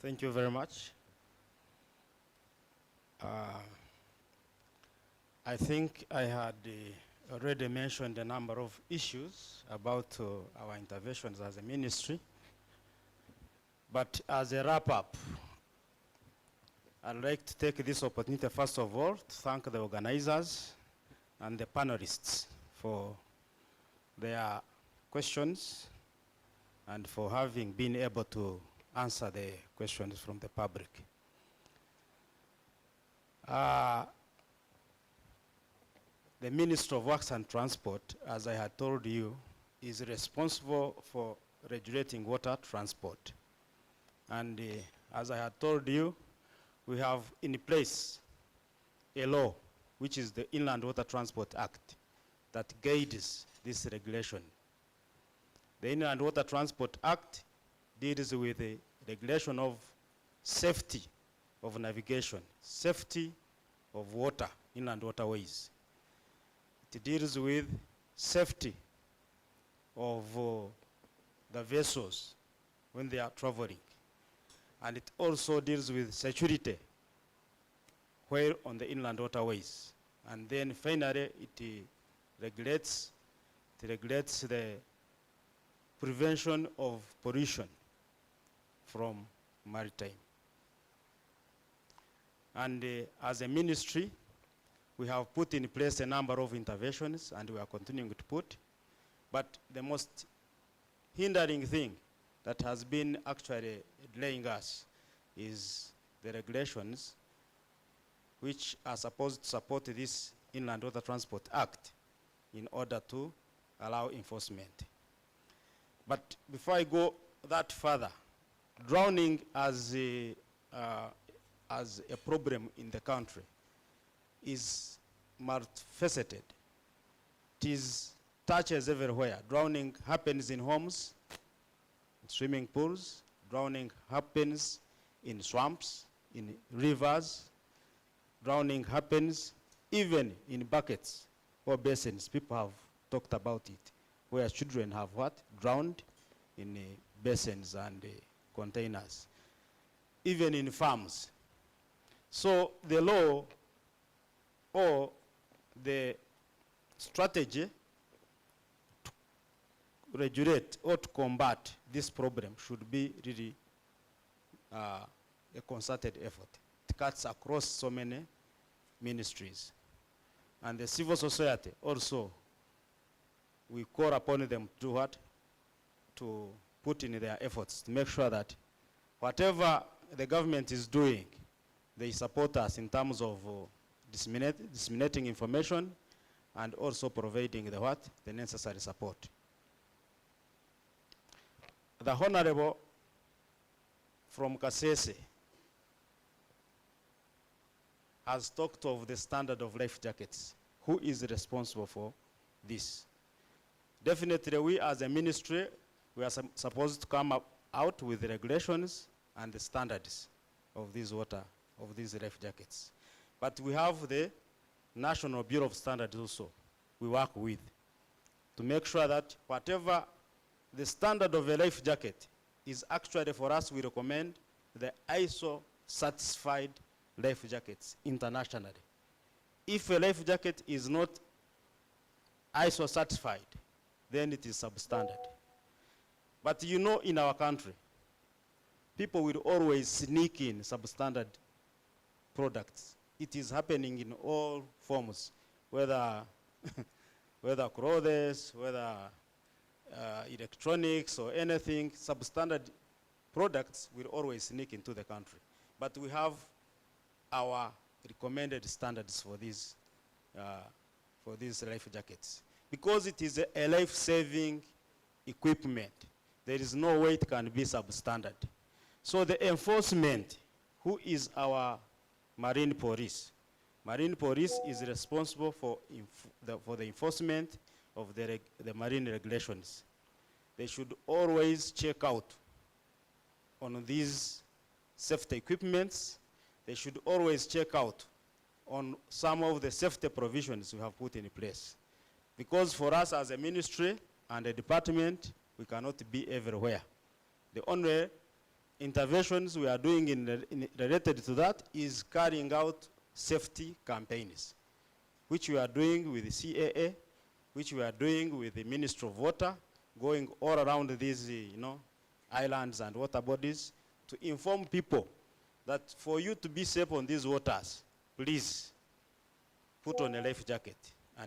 Thank you very much. I think I had already mentioned a number of issues about our interventions as a ministry. But as a wrap-up, I'd like to take this opportunity, first of all, to thank the organizers and the panelists for their questions and for having been able to answer the questions from the public. The Minister of Works and Transport, as I had told you, is responsible for regulating water transport. And as I had told you, we have in place a law, which is the Inland Water Transport Act, that guides this regulation. The Inland Water Transport Act deals with the regulation of safety of navigation, safety of water, inland waterways. It deals with safety of the vessels when they are traveling. And it also deals with security where on the inland waterways. And then finally, it regulates the prevention of pollution from maritime. And as a ministry, we have put in place a number of interventions, and we are continuing to put. But the most hindering thing that has been actually delaying us is the regulations which are supposed to support this Inland Water Transport Act in order to allow enforcement. But before I go that further, drowning as a problem in the country is multifaceted. It touches everywhere. Drowning happens in homes, in swimming pools. Drowning happens in swamps, in rivers. Drowning happens even in buckets or basins. People have talked about it, where children have what? Drowned in basins and containers. Even in farms. So the law or the strategy to regulate or to combat this problem should be really a concerted effort. It cuts across so many ministries. And the civil society also, we call upon them to do what? To put in their efforts to make sure that whatever the government is doing, they support us in terms of disseminating information and also providing the what? The necessary support. The Honorable from Kasese has talked of the standard of life jackets. Who is responsible for this? Definitely we as a ministry, we are supposed to come out with the regulations and the standards of these life jackets. But we have the National Bureau of Standards also we work with to make sure that whatever the standard of a life jacket is actually for us, we recommend the ISO certified life jackets internationally. If a life jacket is not ISO certified, then it is substandard. But you know, in our country, people will always sneak in substandard products. It is happening in all forms, whether whether clothes, whether electronics or anything. Substandard products will always sneak into the country. But we have our recommended standards for these life jackets. Because it is a life-saving equipment, there is no way it can be substandard. So the enforcement, who is our Marine Police? Marine Police is responsible for the enforcement of the marine regulations. They should always check out on these safety equipments. They should always check out on some of the safety provisions we have put in place. Because for us as a ministry and a department, we cannot be everywhere. The only interventions we are doing related to that is carrying out safety campaigns, which we are doing with the CAA, which we are doing with the Ministry of Water, going all around these islands and water bodies to inform people that for you to be safe on these waters, please put on a life jacket.